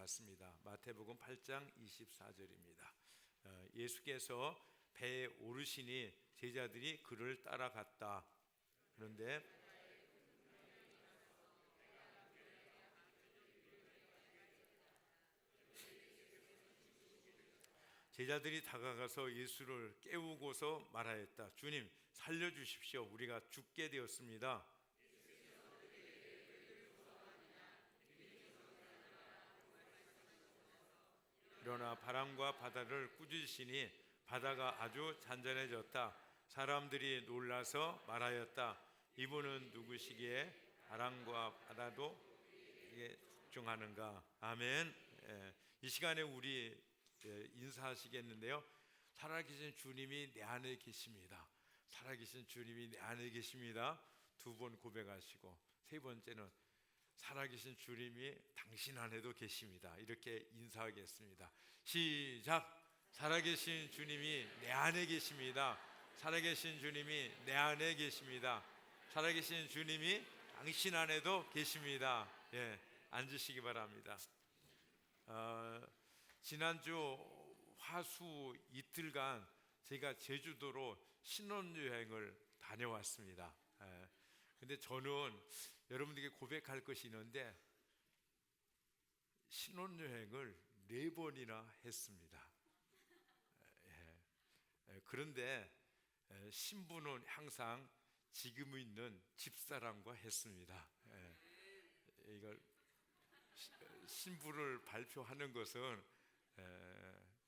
같습니다. 마태복음 8장 24절입니다. 예수께서 배에 오르시니 제자들이 그를 따라갔다. 그런데 제자들이 다가가서 예수를 깨우고서 말하였다. 주님, 살려주십시오. 우리가 죽게 되었습니다. 그러나 바람과 바다를 꾸짖으시니 바다가 아주 잔잔해졌다. 사람들이 놀라서 말하였다. 이분은 누구시기에 바람과 바다도 이게 집중하는가. 아멘. 이 시간에 우리 인사하시겠는데요. 살아계신 주님이 내 안에 계십니다. 살아계신 주님이 내 안에 계십니다. 두 번 고백하시고, 세 번째는 살아계신 주님이 당신 안에도 계십니다. 이렇게 인사하겠습니다. 시작. 살아계신 주님이 내 안에 계십니다. 살아계신 주님이 내 안에 계십니다. 살아계신 주님이 당신 안에도 계십니다. 앉으시기 바랍니다. 지난주 화수 이틀간 제가 제주도로 신혼여행을 다녀왔습니다. 근데 저는 여러분들에게 고백할 것이 있는데 신혼여행을 4번이나 했습니다. 그런데 신부는 항상 지금 있는 집사람과 했습니다. 이걸 신부를 발표하는 것은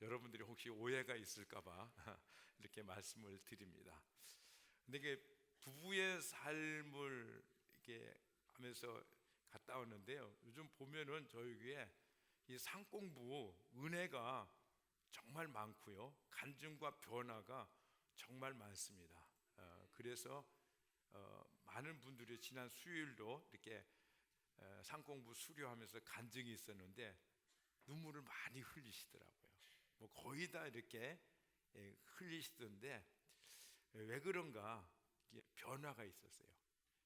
여러분들이 혹시 오해가 있을까봐 이렇게 말씀을 드립니다. 근데 이게 부부의 삶을 이렇게 하면서 갔다 왔는데요. 요즘 보면은 저희 교회 이 상공부 은혜가 정말 많고요. 간증과 변화가 정말 많습니다. 그래서 많은 분들이 지난 수요일도 이렇게 상공부 수료하면서 간증이 있었는데 눈물을 많이 흘리시더라고요. 뭐 거의 다 이렇게 흘리시던데 왜 그런가? 이게 변화가 있었어요.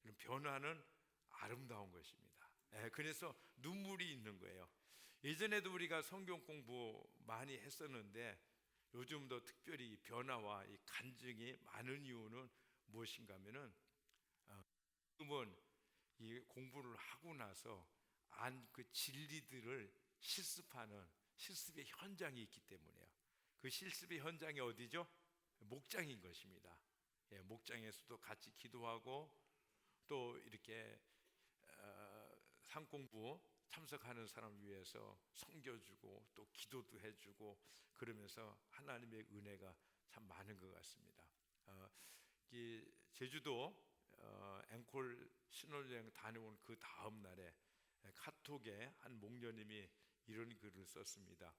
이런 변화는 아름다운 것입니다. 그래서 눈물이 있는 거예요. 예전에도 우리가 성경 공부 많이 했었는데 요즘도 특별히 변화와 이 간증이 많은 이유는 무엇인가 하면은 지금은 이 공부를 하고 나서 안 그 진리들을 실습하는 실습의 현장이 있기 때문에요. 그 실습의 현장이 어디죠? 목장인 것입니다. 목장에서도 같이 기도하고 또 이렇게 상공부 참석하는 사람 위해서 섬겨주고 또 기도도 해주고 그러면서 하나님의 은혜가 참 많은 것 같습니다. 제주도 앵콜 신혼여행 다녀온 그 다음 날에 카톡에 한 목녀님이 이런 글을 썼습니다.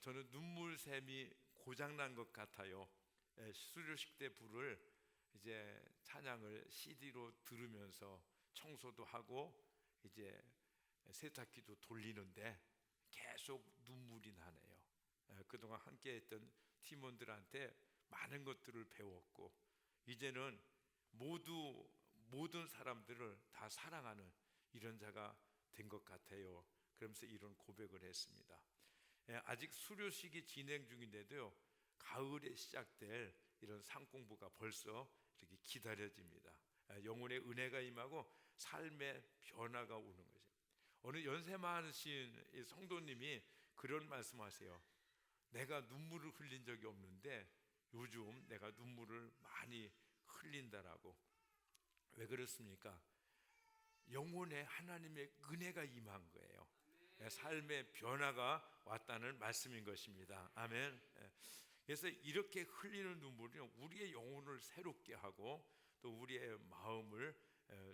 저는 눈물샘이 고장난 것 같아요. 수료식 때 부를 이제 찬양을 CD로 들으면서 청소도 하고 이제 세탁기도 돌리는데 계속 눈물이 나네요. 그동안 함께했던 팀원들한테 많은 것들을 배웠고 이제는 모든 사람들을 다 사랑하는 이런 자가 된 것 같아요. 그러면서 이런 고백을 했습니다. 아직 수료식이 진행 중인데도요, 가을에 시작될 이런 상공부가 벌써 이렇게 기다려집니다. 영혼의 은혜가 임하고 삶의 변화가 오는 거죠. 어느 연세 많으신 성도님이 그런 말씀하세요. 내가 눈물을 흘린 적이 없는데 요즘 내가 눈물을 많이 흘린다라고. 왜 그렇습니까? 영혼에 하나님의 은혜가 임한 거예요. 삶의 변화가 왔다는 말씀인 것입니다. 아멘. 그래서 이렇게 흘리는 눈물이 우리의 영혼을 새롭게 하고 또 우리의 마음을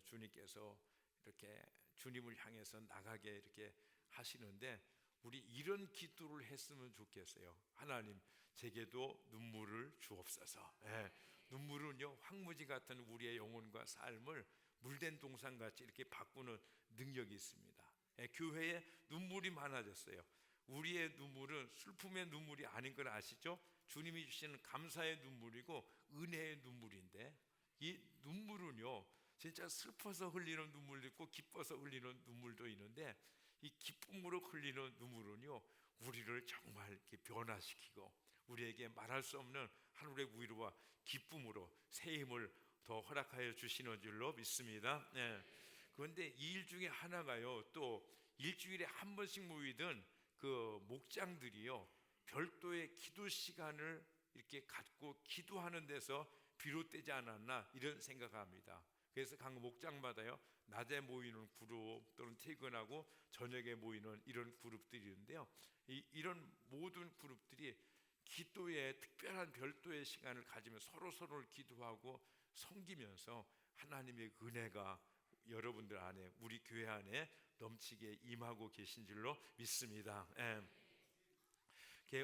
주님께서 이렇게 주님을 향해서 나가게 이렇게 하시는데 우리 이런 기도를 했으면 좋겠어요. 하나님, 제게도 눈물을 주옵소서. 눈물은요, 황무지 같은 우리의 영혼과 삶을 물된 동산같이 이렇게 바꾸는 능력이 있습니다. 교회에 눈물이 많아졌어요. 우리의 눈물은 슬픔의 눈물이 아닌 걸 아시죠? 주님이 주시는 감사의 눈물이고 은혜의 눈물인데 이 눈물은요 진짜 슬퍼서 흘리는 눈물도 있고 기뻐서 흘리는 눈물도 있는데 이 기쁨으로 흘리는 눈물은요, 우리를 정말 이렇게 변화시키고 우리에게 말할 수 없는 하늘의 위로와 기쁨으로 새 힘을 더 허락하여 주시는 줄로 믿습니다. 네. 그런데 이 일 중에 하나가요, 또 일주일에 한 번씩 모이던 그 목장들이요, 별도의 기도 시간을 이렇게 갖고 기도하는 데서 비롯되지 않았나 이런 생각합니다. 그래서 각 목장마다요, 낮에 모이는 그룹 또는 퇴근하고 저녁에 모이는 이런 그룹들이 있는데요, 이런 모든 그룹들이 기도에 특별한 별도의 시간을 가지며 서로를 기도하고 섬기면서 하나님의 은혜가 여러분들 안에, 우리 교회 안에 넘치게 임하고 계신 줄로 믿습니다.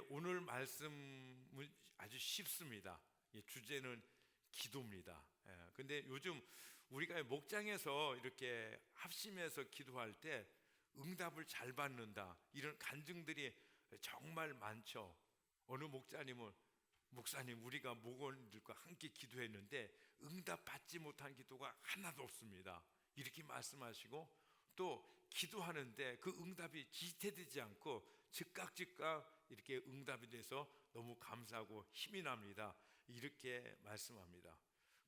오늘 말씀은 아주 쉽습니다. 주제는 기도입니다. 근데 요즘 우리가 목장에서 이렇게 합심해서 기도할 때 응답을 잘 받는다, 이런 간증들이 정말 많죠. 어느 목사님 우리가 목원들과 함께 기도했는데 응답 받지 못한 기도가 하나도 없습니다, 이렇게 말씀하시고, 또 기도하는데 그 응답이 지체되지 않고 즉각 이렇게 응답이 돼서 너무 감사하고 힘이 납니다, 이렇게 말씀합니다.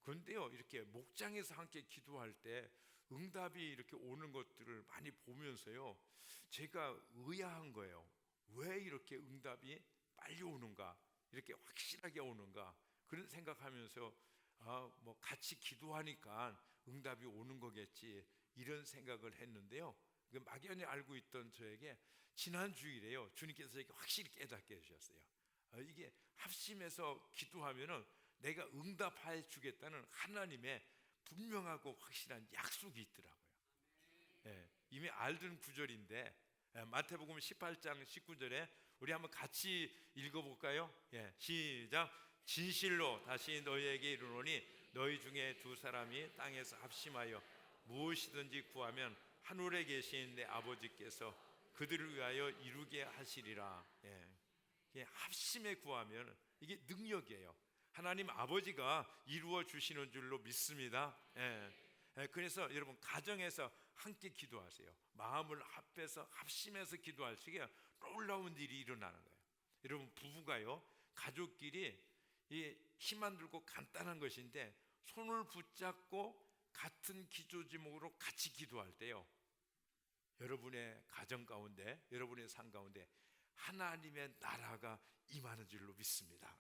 그런데요, 이렇게 목장에서 함께 기도할 때 응답이 이렇게 오는 것들을 많이 보면서요, 제가 의아한 거예요. 왜 이렇게 응답이 빨리 오는가, 이렇게 확실하게 오는가, 그런 생각하면서 뭐 같이 기도하니까 응답이 오는 거겠지, 이런 생각을 했는데요, 막연히 알고 있던 저에게 지난 주일에요, 주님께서 저에게 확실히 깨닫게 해주셨어요. 이게 합심해서 기도하면은 내가 응답해 주겠다는 하나님의 분명하고 확실한 약속이 있더라고요. 이미 알던 구절인데, 마태복음 18장 19절에 우리 한번 같이 읽어볼까요? 시작. 진실로 다시 너희에게 이르노니 너희 중에 두 사람이 땅에서 합심하여 무엇이든지 구하면 하늘에 계신 내 아버지께서 그들을 위하여 이루게 하시리라. 합심에 구하면 이게 능력이에요. 하나님 아버지가 이루어 주시는 줄로 믿습니다. 그래서 여러분 가정에서 함께 기도하세요. 마음을 합해서 합심해서 기도하시게 놀라운 일이 일어나는 거예요. 여러분 부부가요, 가족끼리 힘 안 들고 간단한 것인데 손을 붙잡고 같은 기도 제목으로 같이 기도할 때요, 여러분의 가정 가운데, 여러분의 삶 가운데 하나님의 나라가 임하는 줄로 믿습니다.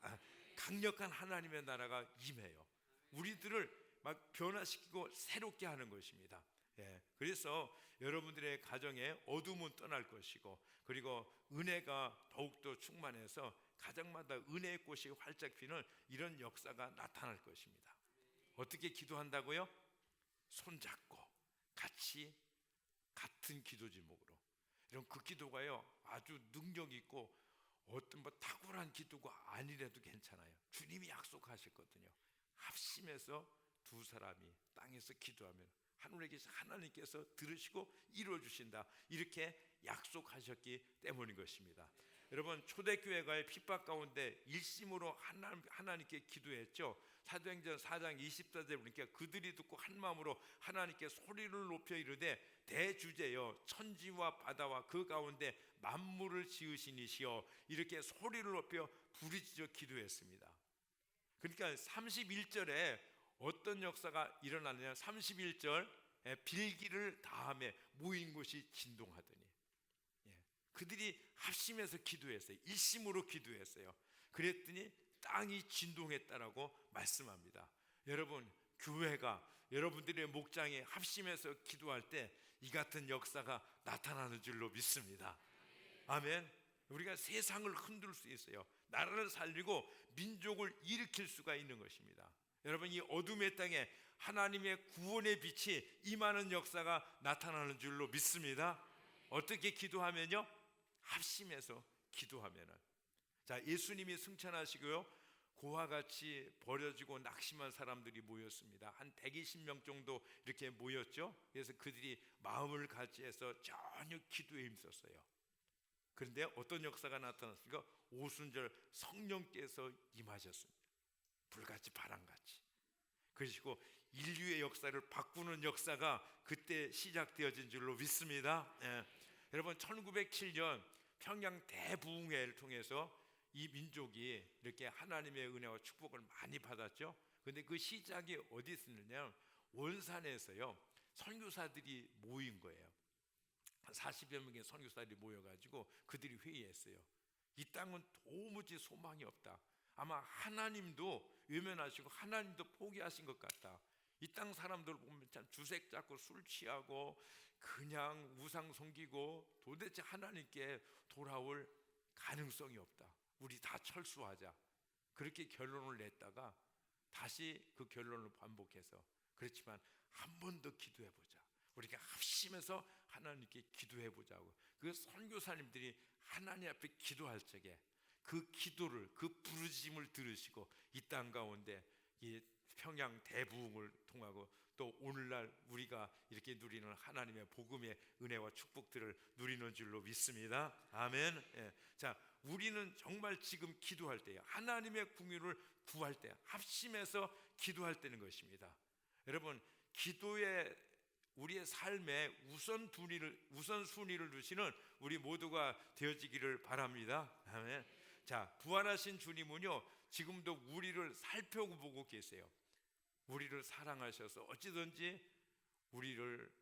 강력한 하나님의 나라가 임해요. 우리들을 막 변화시키고 새롭게 하는 것입니다. 그래서 여러분들의 가정에 어둠은 떠날 것이고, 그리고 은혜가 더욱더 충만해서 가정마다 은혜의 꽃이 활짝 피는 이런 역사가 나타날 것입니다. 어떻게 기도한다고요? 손잡고 같이 같은 기도 제목으로. 이런 그 기도가요, 아주 능력 있고 어떤 뭐 탁월한 기도가 아니라도 괜찮아요. 주님이 약속하셨거든요. 합심해서 두 사람이 땅에서 기도하면 하늘에 계신 하나님께서 들으시고 이루어 주신다, 이렇게 약속하셨기 때문인 것입니다. 여러분 초대교회가 핍박 가운데 일심으로 하나님께 기도했죠. 사도행전 4장 24절에 보니까 그들이 듣고 한 마음으로 하나님께 소리를 높여 이르되 대주제여 천지와 바다와 그 가운데 만물을 지으신 이시여, 이렇게 소리를 높여 부르짖어 기도했습니다. 그러니까 31절에 어떤 역사가 일어나느냐, 31절 빌기를 다음에 모인 곳이 진동하더니, 그들이 합심해서 기도했어요. 일심으로 기도했어요. 그랬더니 땅이 진동했다라고 말씀합니다. 여러분 교회가, 여러분들의 목장에 합심해서 기도할 때 이 같은 역사가 나타나는 줄로 믿습니다. 아멘. 우리가 세상을 흔들 수 있어요. 나라를 살리고 민족을 일으킬 수가 있는 것입니다. 여러분 이 어둠의 땅에 하나님의 구원의 빛이 임하는 역사가 나타나는 줄로 믿습니다. 어떻게 기도하면요? 합심해서 기도하면은. 자, 예수님이 승천하시고요, 고와 같이 버려지고 낙심한 사람들이 모였습니다. 한 120명 정도 이렇게 모였죠. 그래서 그들이 마음을 같이해서 전혀 기도에 힘썼어요. 그런데 어떤 역사가 나타났습니까? 오순절 성령께서 임하셨습니다. 불같이 바람같이. 그리고 인류의 역사를 바꾸는 역사가 그때 시작되어진 줄로 믿습니다. 여러분 1907년 평양 대부흥회를 통해서 이 민족이 이렇게 하나님의 은혜와 축복을 많이 받았죠. 근데 그 시작이 어디 있었느냐, 원산에서요 선교사들이 모인 거예요. 40여 명의 선교사들이 모여가지고 그들이 회의했어요. 이 땅은 도무지 소망이 없다. 아마 하나님도 외면하시고 하나님도 포기하신 것 같다. 이 땅 사람들 보면 참 주색 잡고 술 취하고 그냥 우상 섬기고 도대체 하나님께 돌아올 가능성이 없다. 우리 다 철수하자. 그렇게 결론을 냈다가 다시 그 결론을 반복해서, 그렇지만 한 번 더 기도해보자. 우리가 합심해서 하나님께 기도해보자고. 그 선교사님들이 하나님 앞에 기도할 적에 그 기도를, 그 부르짖음을 들으시고 이 땅 가운데 이 평양 대부흥을 통하고 또 오늘날 우리가 이렇게 누리는 하나님의 복음의 은혜와 축복들을 누리는 줄로 믿습니다. 아멘. 예. 자, 우리는 정말 지금 기도할 때, 하나님의 궁유를 구할 때 합심해서 기도할 때는 것입니다. 여러분, 기도에 우리의 삶에 우선순위를 두시는 우리 모두가 되어지기를 바랍니다. 아멘. 자, 부활하신 주님은요 지금도 우리를 살펴보고 계세요. 우리를 사랑하셔서 어찌든지 우리를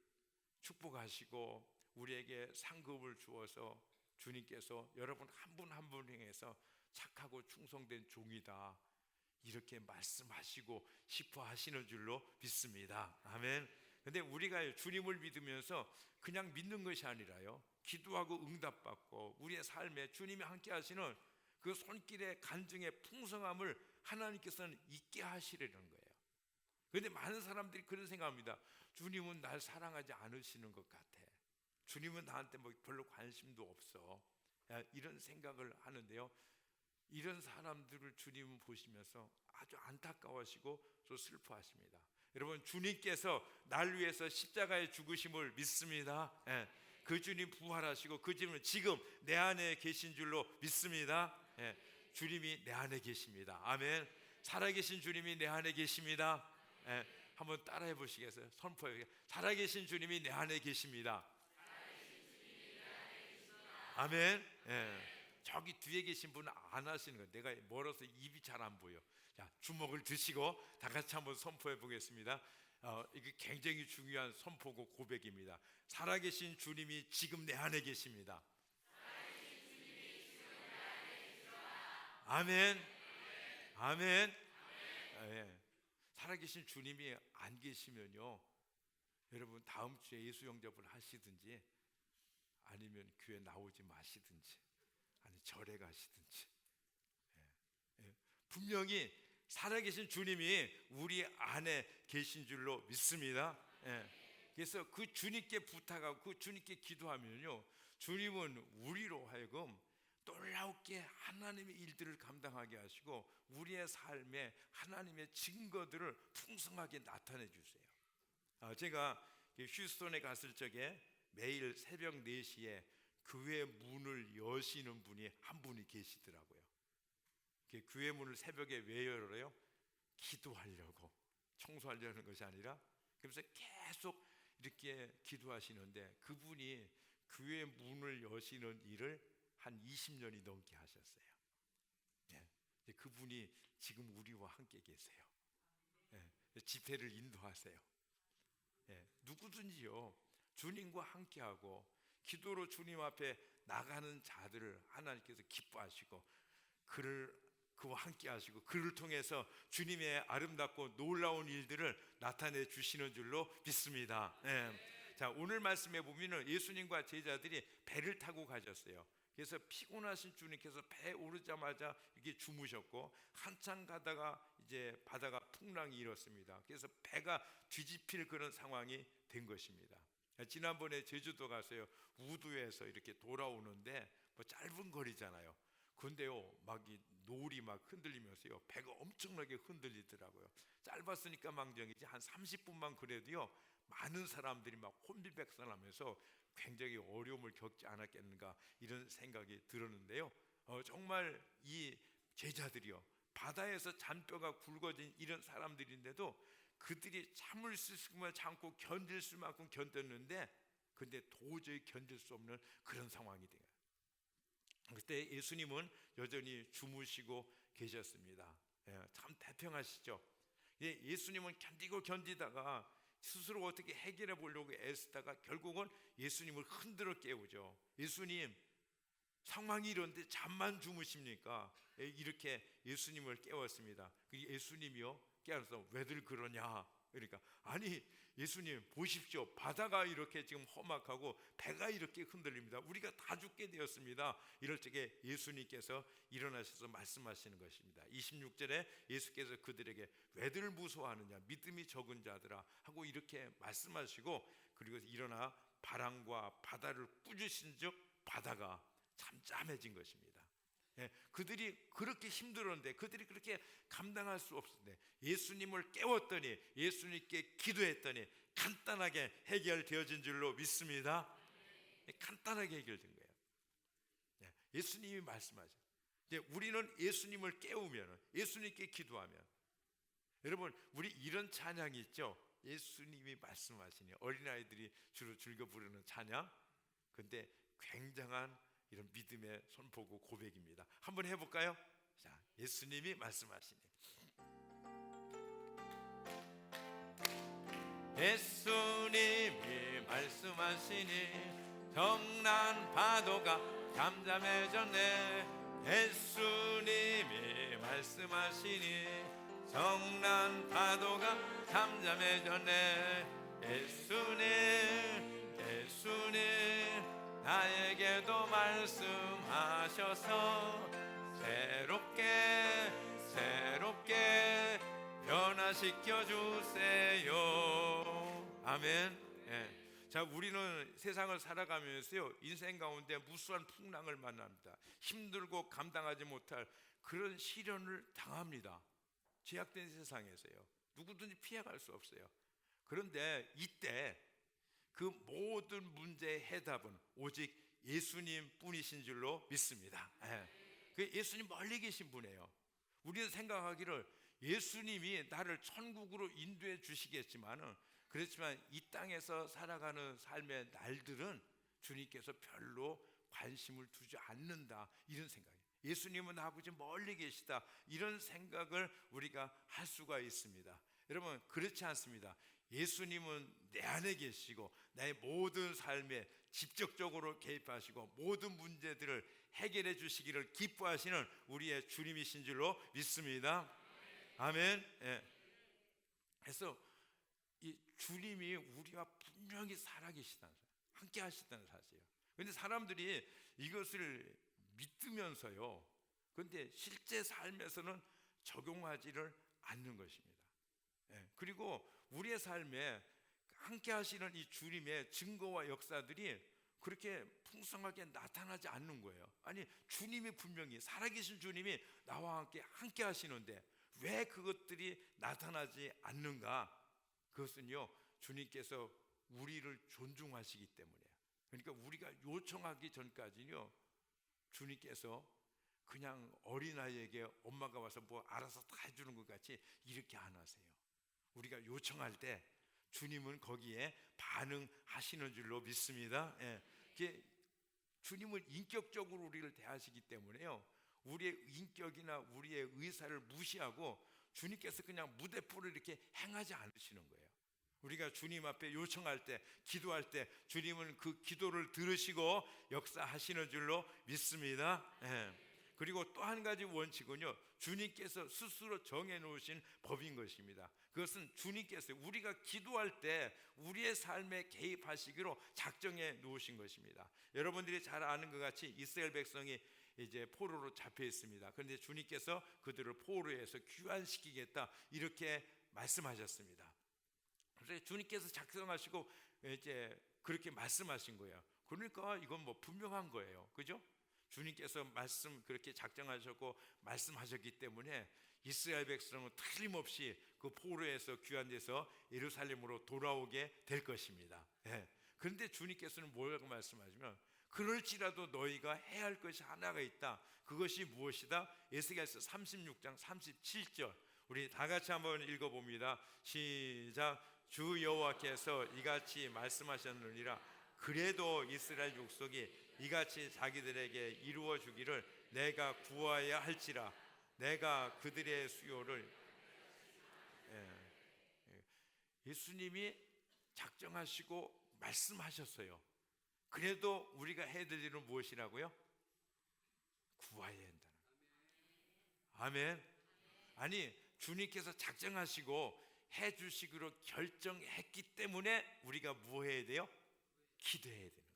축복하시고 우리에게 상급을 주어서 주님께서 여러분 한 분 한 분 향해서 착하고 충성된 종이다, 이렇게 말씀하시고 싶어 하시는 줄로 믿습니다. 아멘. 근데 우리가 주님을 믿으면서 그냥 믿는 것이 아니라요, 기도하고 응답받고 우리의 삶에 주님이 함께 하시는 그 손길의 간증의 풍성함을 하나님께서는 있게 하시려는 거예요. 그런데 많은 사람들이 그런 생각합니다. 주님은 날 사랑하지 않으시는 것 같아. 주님은 나한테 뭐 별로 관심도 없어. 이런 생각을 하는데요, 이런 사람들을 주님은 보시면서 아주 안타까워하시고 또 슬퍼하십니다. 여러분, 주님께서 날 위해서 십자가에 죽으심을 믿습니다. 예. 그 주님 부활하시고 그 주님은 지금 내 안에 계신 줄로 믿습니다. 예. 주님이 내 안에 계십니다. 아멘. 살아계신 주님이 내 안에 계십니다. 예. 한번 따라해 보시겠어요? 선포해. 살아계신 주님이 내 안에 계십니다. 아멘. 예. 저기 뒤에 계신 분은 안 하시는 거예요. 내가 멀어서 입이 잘 안 보여. 자, 주먹을 드시고 다 같이 한번 선포해 보겠습니다. 이게 굉장히 중요한 선포고 고백입니다. 살아계신 주님이 지금 내 안에 계십니다. 아멘. 아멘. 예. 살아계신 주님이 안 계시면요, 여러분 다음 주에 예수 영접을 하시든지 아니면 교회 나오지 마시든지 아니 절에 가시든지, 예. 분명히 살아계신 주님이 우리 안에 계신 줄로 믿습니다. 예. 그래서 그 주님께 부탁하고 그 주님께 기도하면요, 주님은 우리로 하여금 놀랍게 하나님의 일들을 감당하게 하시고 우리의 삶에 하나님의 증거들을 풍성하게 나타내 주세요. 제가 휴스턴에 갔을 적에 매일 새벽 4시에 교회 문을 여시는 분이 한 분이 계시더라고요. 교회 문을 새벽에 왜 열어요? 기도하려고, 청소하려는 것이 아니라. 그래서 계속 이렇게 기도하시는데 그분이 교회 문을 여시는 일을 한 20년이 넘게 하셨어요. 예. 그분이 지금 우리와 함께 계세요. 예. 집회를 인도하세요. 예. 누구든지요, 주님과 함께하고 기도로 주님 앞에 나가는 자들을 하나님께서 기뻐하시고 그와 함께 하시고 그를 통해서 주님의 아름답고 놀라운 일들을 나타내 주시는 줄로 믿습니다. 예. 자, 오늘 말씀에 보면은 예수님과 제자들이 배를 타고 가셨어요. 그래서 피곤하신 주님께서 배에 오르자마자 이게 주무셨고 한참 가다가 이제 바다가 풍랑이 일었습니다. 그래서 배가 뒤집힐 그런 상황이 된 것입니다. 지난번에 제주도 가서요, 우두에서 이렇게 돌아오는데 뭐 짧은 거리잖아요. 근데요, 막 이 노을이 막 흔들리면서요, 배가 엄청나게 흔들리더라고요. 짧았으니까 망정이지 한 30분만 그래도요, 많은 사람들이 막 혼비백산하면서 굉장히 어려움을 겪지 않았겠는가 이런 생각이 들었는데요. 정말 이 제자들이요, 바다에서 잔뼈가 굵어진 이런 사람들인데도 그들이 참을 수 있으면 참고 견딜 수만큼 견뎠는데 근데 도저히 견딜 수 없는 그런 상황이 돼요. 그때 예수님은 여전히 주무시고 계셨습니다. 참 태평하시죠. 예수님은 견디다가 스스로 어떻게 해결해 보려고 애쓰다가 결국은 예수님을 흔들어 깨우죠. 예수님, 상황이 이런데 잠만 주무십니까? 이렇게 예수님을 깨웠습니다. 예수님이요 깨어서 왜들 그러냐? 그러니까 아니 예수님 보십시오, 바다가 이렇게 지금 험악하고 배가 이렇게 흔들립니다. 우리가 다 죽게 되었습니다. 이럴 적에 예수님께서 일어나셔서 말씀하시는 것입니다. 26절에 예수께서 그들에게 왜들 무서워하느냐, 믿음이 적은 자들아 하고 이렇게 말씀하시고, 그리고 일어나 바람과 바다를 꾸짖으신즉 바다가 잠잠해진 것입니다. 그들이 그렇게 힘들었는데, 그들이 그렇게 감당할 수 없었는데 예수님을 깨웠더니, 예수님께 기도했더니 간단하게 해결되어진 줄로 믿습니다. 간단하게 해결된 거예요. 예수님이 말씀하죠. 우리는 예수님을 깨우면, 예수님께 기도하면, 여러분 우리 이런 찬양이 있죠. 예수님이 말씀하시니, 어린아이들이 주로 즐겨 부르는 찬양. 근데 굉장한 이런 믿음의 선포고 고백입니다. 한번 해볼까요? 자, 예수님이 말씀하시니, 예수님이 말씀하시니 정난 파도가 잠잠해졌네. 예수님이 말씀하시니 정난 파도가 잠잠해졌네. 예수님 나에게도 말씀하셔서 새롭게 변화시켜 주세요. 아멘. 자, 우리는 세상을 살아가면서요, 인생 가운데 무수한 풍랑을 만납니다. 힘들고 감당하지 못할 그런 시련을 당합니다. 죄악된 세상에서요, 누구든지 피해갈 수 없어요. 그런데 이때 그 모든 문제의 해답은 오직 예수님 뿐이신 줄로 믿습니다. 그 예수님 멀리 계신 분이에요. 우리는 생각하기를 예수님이 나를 천국으로 인도해 주시겠지만은, 그렇지만 이 땅에서 살아가는 삶의 날들은 주님께서 별로 관심을 두지 않는다, 이런 생각이에요. 예수님은 아버지 멀리 계시다, 이런 생각을 우리가 할 수가 있습니다. 여러분 그렇지 않습니다. 예수님은 내 안에 계시고 나의 모든 삶에 직접적으로 개입하시고 모든 문제들을 해결해 주시기를 기뻐하시는 우리의 주님이신 줄로 믿습니다. 아멘. 그래서 이 주님이 우리와 분명히 살아계시다는 사실, 함께 하시다는 사실이에요. 그런데 사람들이 이것을 믿으면서요, 그런데 실제 삶에서는 적용하지를 않는 것입니다. 그리고 우리의 삶에 함께 하시는 이 주님의 증거와 역사들이 그렇게 풍성하게 나타나지 않는 거예요. 아니, 주님이 분명히, 살아계신 주님이 나와 함께 하시는데 왜 그것들이 나타나지 않는가? 그것은요, 주님께서 우리를 존중하시기 때문이에요. 그러니까 우리가 요청하기 전까지는요, 주님께서 그냥 어린아이에게 엄마가 와서 뭐 알아서 다 해주는 것 같이 이렇게 안 하세요. 우리가 요청할 때 주님은 거기에 반응하시는 줄로 믿습니다. 주님은 인격적으로 우리를 대하시기 때문에요, 우리의 인격이나 우리의 의사를 무시하고 주님께서 그냥 무대포를 이렇게 행하지 않으시는 거예요. 우리가 주님 앞에 요청할 때, 기도할 때 주님은 그 기도를 들으시고 역사하시는 줄로 믿습니다. 그리고 또 한 가지 원칙은요, 주님께서 스스로 정해놓으신 법인 것입니다. 그것은 주님께서 우리가 기도할 때 우리의 삶에 개입하시기로 작정해 놓으신 것입니다. 여러분들이 잘 아는 것 같이 이스라엘 백성이 이제 포로로 잡혀 있습니다. 그런데 주님께서 그들을 포로에서 귀환시키겠다, 이렇게 말씀하셨습니다. 그래서 주님께서 작정하시고 이제 그렇게 말씀하신 거예요. 그러니까 이건 뭐 분명한 거예요, 그죠? 주님께서 그렇게 작정하셨고 말씀하셨기 때문에 이스라엘 백성은 틀림없이 그 포로에서 귀환돼서 예루살렘으로 돌아오게 될 것입니다. 그런데 주님께서는 뭐라고 말씀하시면, 그럴지라도 너희가 해야 할 것이 하나가 있다. 그것이 무엇이다? 에스겔서 36장 37절 우리 다 같이 한번 읽어봅니다. 시작. 주 여호와께서 이같이 말씀하셨느니라. 그래도 이스라엘 족속이 이같이 자기들에게 이루어 주기를 내가 구하여야 할지라. 내가 그들의 수요를. 예수님이 작정하시고 말씀하셨어요. 그래도 우리가 해야 될 일은 무엇이라고요? 구하여야 한다는. 아멘. 아니, 주님께서 작정하시고 해주시기로 결정했기 때문에 우리가 뭐 해야 돼요? 기도해야 되는 거예요.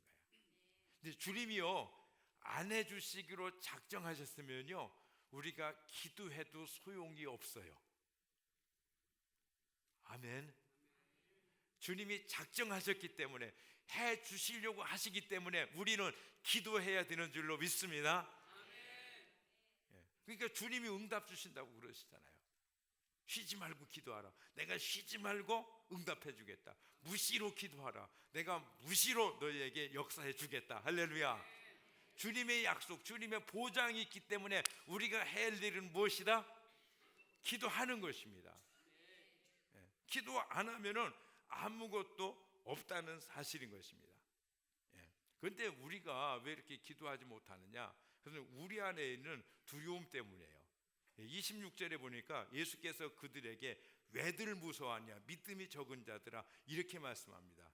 근데 주님이요, 안 해주시기로 작정하셨으면요, 우리가 기도해도 소용이 없어요. 아멘. 주님이 작정하셨기 때문에, 해주시려고 하시기 때문에 우리는 기도해야 되는 줄로 믿습니다. 그러니까 주님이 응답 주신다고 그러시잖아요. 쉬지 말고 기도하라. 내가 쉬지 말고 응답해 주겠다. 무시로 기도하라. 내가 무시로 너희에게 역사해 주겠다. 할렐루야. 주님의 약속, 주님의 보장이 있기 때문에 우리가 해야 할 일은 무엇이다? 기도하는 것입니다. 기도 안 하면은 아무것도 없다는 사실인 것입니다. 그런데 우리가 왜 이렇게 기도하지 못하느냐? 그래서 우리 안에 있는 두려움 때문이에요. 26절에 보니까 예수께서 그들에게 왜들 무서워하냐, 믿음이 적은 자들아, 이렇게 말씀합니다.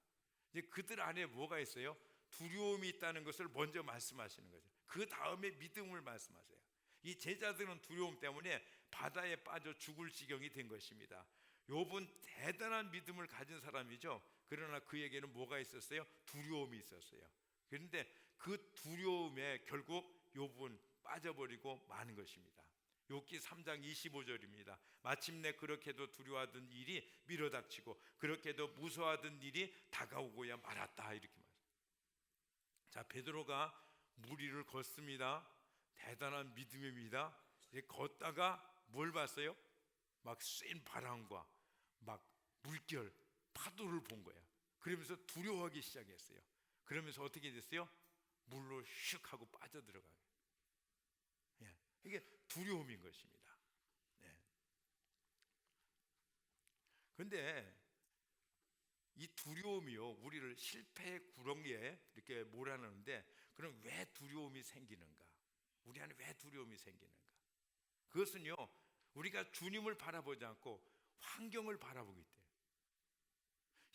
이제 그들 안에 뭐가 있어요? 두려움이 있다는 것을 먼저 말씀하시는 거죠. 그 다음에 믿음을 말씀하세요. 이 제자들은 두려움 때문에 바다에 빠져 죽을 지경이 된 것입니다. 욥은 대단한 믿음을 가진 사람이죠. 그러나 그에게는 뭐가 있었어요? 두려움이 있었어요. 그런데 그 두려움에 결국 욥은 빠져버리고 마는 것입니다. 욥기 3장 25절입니다. 마침내 그렇게도 두려워하던 일이 밀어닥치고 그렇게도 무서워하던 일이 다가오고야 말았다. 이렇게 말해요. 자, 베드로가 물 위를 걷습니다. 대단한 믿음입니다. 걷다가 뭘 봤어요? 막 센 바람과 막 물결, 파도를 본 거예요. 그러면서 두려워하기 시작했어요. 그러면서 어떻게 됐어요? 물로 슉 하고 빠져들어가요. 이게 두려움인 것입니다. 그런데 이 두려움이요, 우리를 실패의 구렁이에 이렇게 몰아넣는데, 그럼 왜 두려움이 생기는가? 우리 안에 왜 두려움이 생기는가? 그것은요, 우리가 주님을 바라보지 않고 환경을 바라보기 때문에.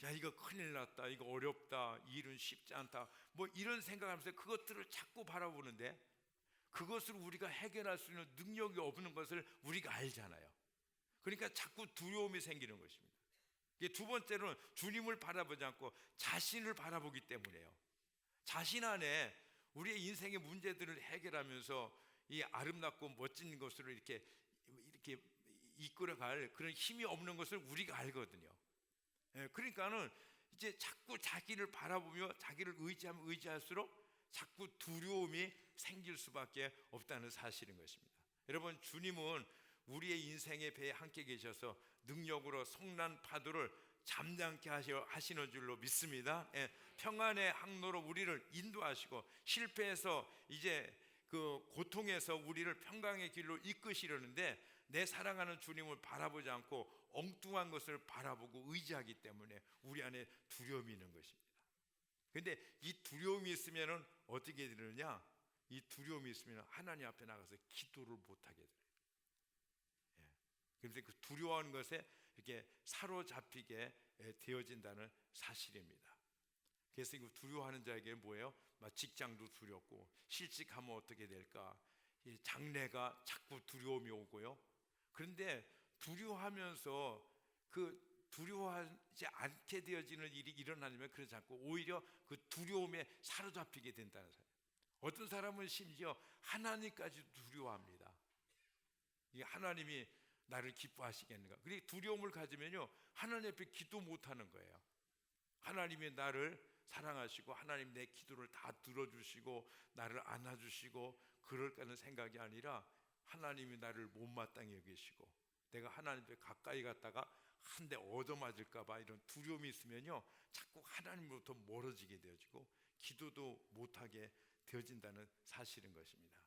야, 이거 큰일 났다, 이거 어렵다, 이 일은 쉽지 않다, 뭐 이런 생각하면서 그것들을 자꾸 바라보는데, 그것을 우리가 해결할 수 있는 능력이 없는 것을 우리가 알잖아요. 그러니까 자꾸 두려움이 생기는 것입니다. 두 번째로는 주님을 바라보지 않고 자신을 바라보기 때문에요. 자신 안에 우리의 인생의 문제들을 해결하면서 이 아름답고 멋진 것으로 이렇게 이끌어갈 그런 힘이 없는 것을 우리가 알거든요. 그러니까는 이제 자꾸 자기를 바라보며 자기를 의지하면 의지할수록 자꾸 두려움이 생길 수밖에 없다는 사실인 것입니다. 여러분, 주님은 우리의 인생의 배에 함께 계셔서 능력으로 성난 파도를 잠잠케 하시는 줄로 믿습니다. 평안의 항로로 우리를 인도하시고 실패해서 이제 그 고통에서 우리를 평강의 길로 이끄시려는데, 내 사랑하는 주님을 바라보지 않고 엉뚱한 것을 바라보고 의지하기 때문에 우리 안에 두려움이 있는 것입니다. 그런데 이 두려움이 있으면 어떻게 되느냐? 이 두려움이 있으면 하나님 앞에 나가서 기도를 못하게 돼요. 그래서 그 두려워하는 것에 이렇게 사로잡히게 되어진다는 사실입니다. 그래서 이 두려워하는 자에게 뭐예요? 막 직장도 두렵고, 실직하면 어떻게 될까? 장래가 자꾸 두려움이 오고요. 그런데 두려워하면서 그 두려워하지 않게 되어지는 일이 일어나면 그렇지 않고 오히려 그 두려움에 사로잡히게 된다는 사실. 어떤 사람은 심지어 하나님까지 두려워합니다. 이 하나님이 나를 기뻐하시겠는가? 그리고 두려움을 가지면요, 하나님 앞에 기도 못하는 거예요. 하나님이 나를 사랑하시고 하나님 내 기도를 다 들어주시고 나를 안아주시고 그럴 거는 생각이 아니라, 하나님이 나를 못마땅히 여기시고 내가 하나님 앞에 가까이 갔다가 한 대 얻어맞을까 봐 이런 두려움이 있으면요, 자꾸 하나님으로부터 멀어지게 되어지고 기도도 못하게 되어진다는 사실인 것입니다.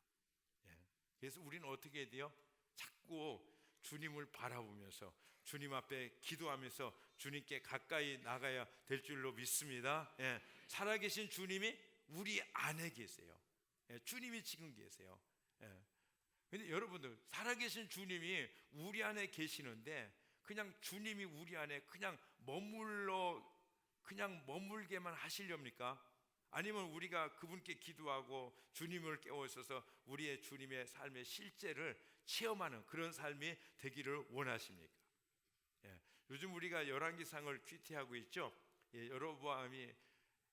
그래서 우리는 어떻게 해야 돼요? 자꾸 주님을 바라보면서 주님 앞에 기도하면서 주님께 가까이 나가야 될 줄로 믿습니다. 살아계신 주님이 우리 안에 계세요. 주님이 지금 계세요. 근데 여러분들, 살아계신 주님이 우리 안에 계시는데 그냥 주님이 우리 안에 그냥 머물게만 하시렵니까? 아니면 우리가 그분께 기도하고 주님을 깨워 있어서 우리의 주님의 삶의 실제를 체험하는 그런 삶이 되기를 원하십니까? 요즘 우리가 열왕기상을 퀴티하고 있죠. 여로보암이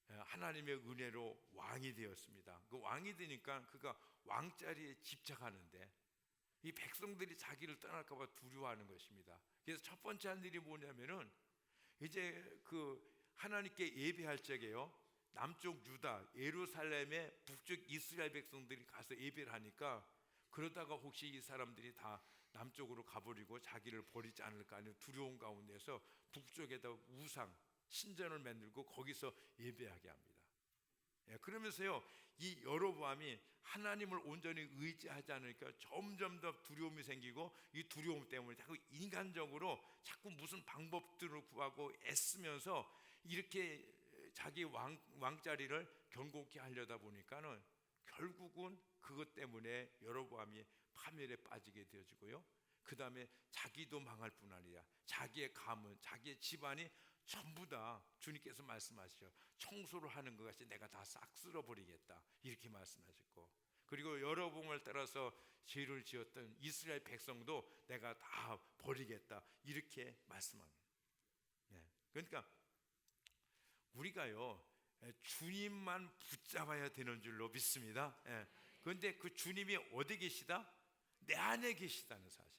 하나님의 은혜로 왕이 되었습니다. 그 왕이 되니까 그가 왕자리에 집착하는데 이 백성들이 자기를 떠날까 봐 두려워하는 것입니다. 그래서 첫 번째 한 일이 뭐냐면은 이제 그 하나님께 예배할 적에요, 남쪽 유다 예루살렘의 북쪽 이스라엘 백성들이 가서 예배를 하니까 그러다가 혹시 이 사람들이 다 남쪽으로 가버리고 자기를 버리지 않을까 하는 두려움 가운데서 북쪽에다 우상 신전을 만들고 거기서 예배하게 합니다. 그러면서요, 이 여로보암이 하나님을 온전히 의지하지 않으니까 점점 더 두려움이 생기고, 이 두려움 때문에 자꾸 인간적으로 자꾸 무슨 방법들을 구하고 애쓰면서 이렇게 자기 왕자리를 견고케 하려다 보니까는 결국은 그것 때문에 여로보암이 파멸에 빠지게 되어지고요, 그 다음에 자기도 망할 뿐 아니라 자기의 가문, 자기의 집안이 전부 다 주님께서 말씀하시죠. 청소를 하는 것 같이 내가 다 싹 쓸어버리겠다, 이렇게 말씀하셨고, 그리고 여로보암을 따라서 죄를 지었던 이스라엘 백성도 내가 다 버리겠다, 이렇게 말씀합니다. 그러니까 우리가요, 주님만 붙잡아야 되는 줄로 믿습니다. 그런데 그 주님이 어디 계시다? 내 안에 계시다는 사실이에요.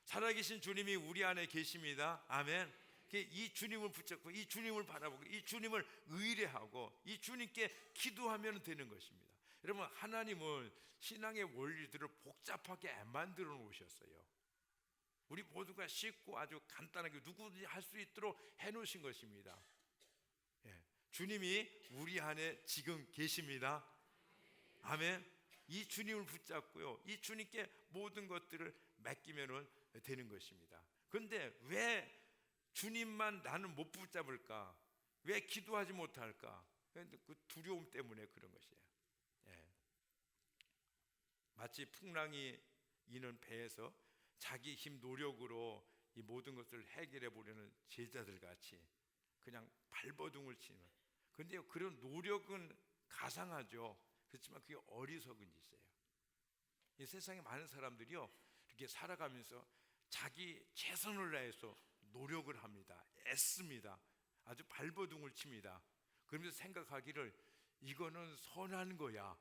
살아계신 주님이 우리 안에 계십니다. 아멘. 이 주님을 붙잡고 이 주님을 바라보고 이 주님을 의뢰하고 이 주님께 기도하면 되는 것입니다. 여러분, 하나님은 신앙의 원리들을 복잡하게 안 만들어 놓으셨어요. 우리 모두가 쉽고 아주 간단하게 누구든지 할 수 있도록 해놓으신 것입니다. 주님이 우리 안에 지금 계십니다. 아멘. 이 주님을 붙잡고요, 이 주님께 모든 것들을 맡기면 되는 것입니다. 그런데 왜 주님만 나는 못 붙잡을까? 왜 기도하지 못할까? 그 두려움 때문에 그런 것이에요. 마치 풍랑이 이는 배에서 자기 힘 노력으로 이 모든 것을 해결해 보려는 제자들 같이 그냥 발버둥을 치는. 그런데 그런 노력은 가상하죠. 그렇지만 그게 어리석은 짓이에요. 이 세상에 많은 사람들이요, 이렇게 살아가면서 자기 최선을 다해서 노력을 합니다. 애씁니다. 아주 발버둥을 칩니다. 그러면서 생각하기를 이거는 선한 거야,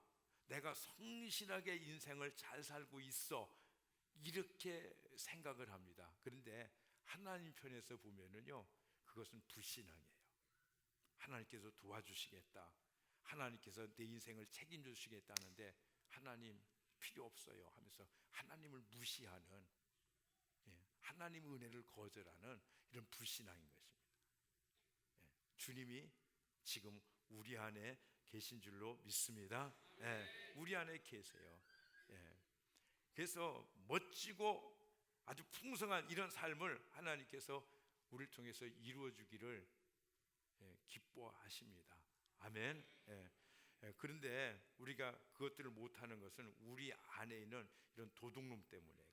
내가 성실하게 인생을 잘 살고 있어, 이렇게 생각을 합니다. 그런데 하나님 편에서 보면은요, 그것은 불신앙이에요. 하나님께서 도와주시겠다, 하나님께서 내 인생을 책임져주시겠다는데 하나님 필요 없어요 하면서 하나님을 무시하는, 하나님의 은혜를 거절하는 이런 불신앙인 것입니다. 주님이 지금 우리 안에 계신 줄로 믿습니다. 우리 안에 계세요. 그래서 멋지고 아주 풍성한 이런 삶을 하나님께서 우리를 통해서 이루어 주기를 기뻐하십니다. 아멘. 그런데 우리가 그것들을 못하는 것은 우리 안에 있는 이런 도둑놈 때문에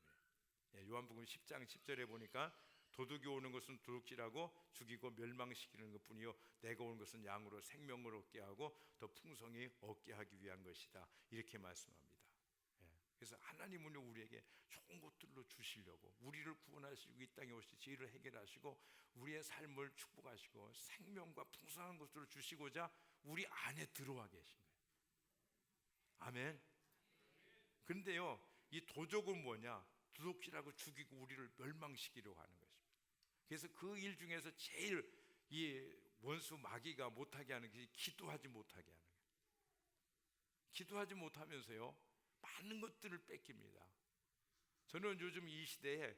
그래요. 요한복음 10장 10절에 보니까 도둑이 오는 것은 도둑질하고 죽이고 멸망시키는 것뿐이요 내가 온 것은 양으로 생명을 얻게 하고 더 풍성히 얻게 하기 위한 것이다, 이렇게 말씀합니다. 그래서 하나님은 우리에게 좋은 것들로 주시려고, 우리를 구원하시고 이 땅에 오시 죄를 해결하시고 우리의 삶을 축복하시고 생명과 풍성한 것들을 주시고자 우리 안에 들어와 계신 거예요. 아멘. 그런데요, 이 도적은 뭐냐? 도둑질하고 죽이고 우리를 멸망시키려고 하는 것입니다. 그래서 그 일 중에서 제일 이 원수 마귀가 못하게 하는 것이 기도하지 못하게 하는 거예요. 기도하지 못하면서요, 많은 것들을 뺏깁니다. 저는 요즘 이 시대에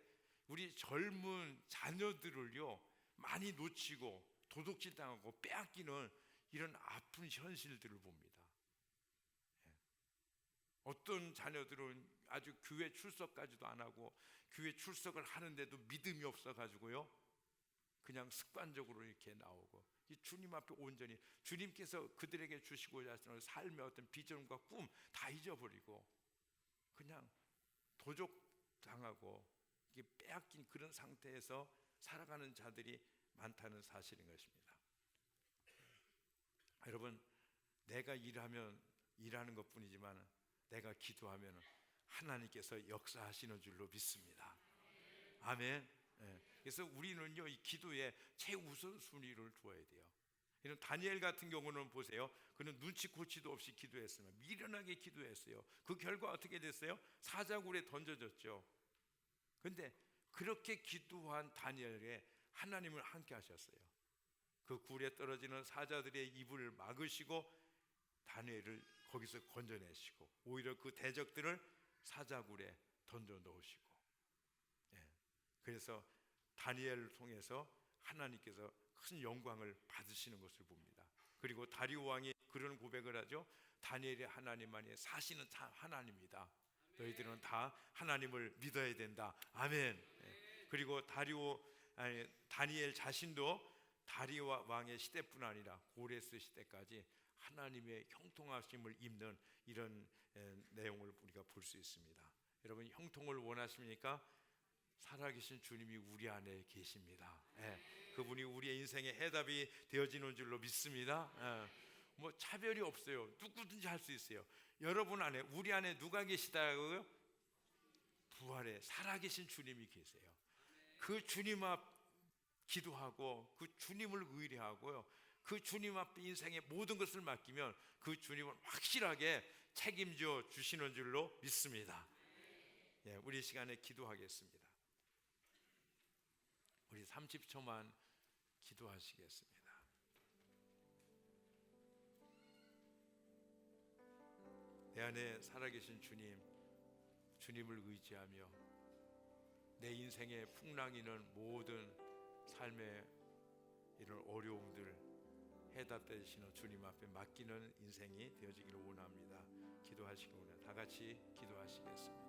우리 젊은 자녀들을요 많이 놓치고 도둑질 당하고 빼앗기는 이런 아픈 현실들을 봅니다. 어떤 자녀들은 아주 교회 출석까지도 안 하고 교회 출석을 하는데도 믿음이 없어가지고요, 그냥 습관적으로 이렇게 나오고, 이 주님 앞에 온전히 주님께서 그들에게 주시고자 하시는 삶의 어떤 비전과 꿈 다 잊어버리고 그냥 도적당하고 이게 빼앗긴 그런 상태에서 살아가는 자들이 많다는 사실인 것입니다. 여러분, 내가 일하는 것뿐이지만 내가 기도하면 하나님께서 역사하시는 줄로 믿습니다. 아멘. 예. 그래서 우리는요, 이 기도에 최우선순위를 두어야 돼요. 이런 다니엘 같은 경우는 보세요. 그는 눈치코치도 없이 기도했어요. 미련하게 기도했어요. 그 결과 어떻게 됐어요? 사자굴에 던져졌죠. 근데 그렇게 기도한 다니엘에 하나님은 함께 하셨어요. 그 굴에 떨어지는 사자들의 입을 막으시고 다니엘을 거기서 건져내시고 오히려 그 대적들을 사자굴에 던져 놓으시고, 예. 그래서 다니엘을 통해서 하나님께서 큰 영광을 받으시는 것을 봅니다. 그리고 다리오 왕이 그런 고백을 하죠. 다니엘의 하나님만이 사시는 하나님이다. 너희들은 다 하나님을 믿어야 된다. 아멘. 예. 그리고 다니엘 자신도 다리오 왕의 시대뿐 아니라 고레스 시대까지 하나님의 형통하심을 입는 이런 내용을 우리가 볼 수 있습니다. 여러분, 형통을 원하십니까? 살아계신 주님이 우리 안에 계십니다. 예. 그분이 우리의 인생의 해답이 되어지는 줄로 믿습니다. 예. 뭐 차별이 없어요. 누구든지 할 수 있어요. 여러분 안에, 우리 안에 누가 계시다고요? 부활에 살아계신 주님이 계세요. 그 주님 앞 기도하고 그 주님을 의뢰하고요, 그 주님 앞에 인생의 모든 것을 맡기면 그 주님은 확실하게 책임져 주시는 줄로 믿습니다. 예, 우리 시간에 기도하겠습니다. 우리 30초만 기도하시겠습니다. 내 안에 살아계신 주님을 의지하며 내 인생의 풍랑이는 모든 삶의 이런 어려움들 해답되시는 주님 앞에 맡기는 인생이 되어지기를 원합니다. 기도하시기 원합니다. 다 같이 기도하시겠습니다.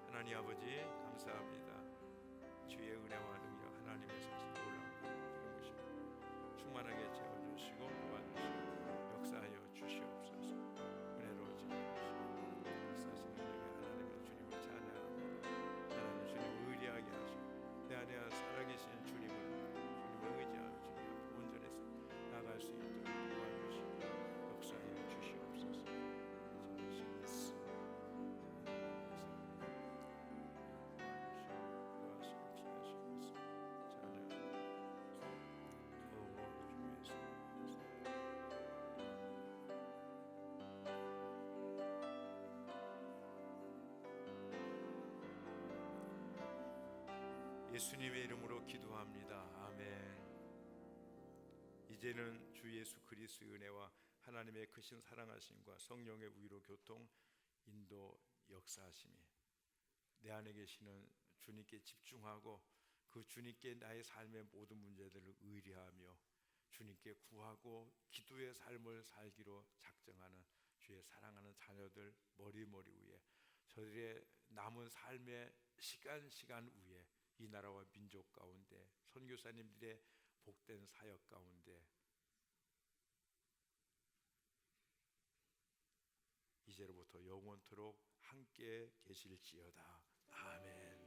하나님 아버지, 감사합니다. 주의 은혜와 능력, 하나님의 사실 놀라운 이런 것입니다. 충만하게 채워주시고 도와주시고 역사하여 주시옵소서. 은혜로워지게 하시고 역사하시는 하나님의 주님을 찬양합니다. 하나님 주님을 의리하게 하시고 내 안에 살아계신 주님을 의지하며 주님 앞에 온전해서 나갈 수 있도록 도와주시고 역사하여 주시옵소서. 예수님의 이름으로 기도합니다. 아멘. 이제는 주 예수 그리스도의 은혜와 하나님의 크신 사랑하심과 성령의 위로 교통, 인도, 역사하심이 내 안에 계시는 주님께 집중하고 그 주님께 나의 삶의 모든 문제들을 의뢰하며 주님께 구하고 기도의 삶을 살기로 작정하는 주의 사랑하는 자녀들 머리머리 위에, 저들의 남은 삶의 시간 위에, 이 나라와 민족 가운데, 선교사님들의 복된 사역 가운데 이제로부터 영원토록 함께 계실지어다. 아멘.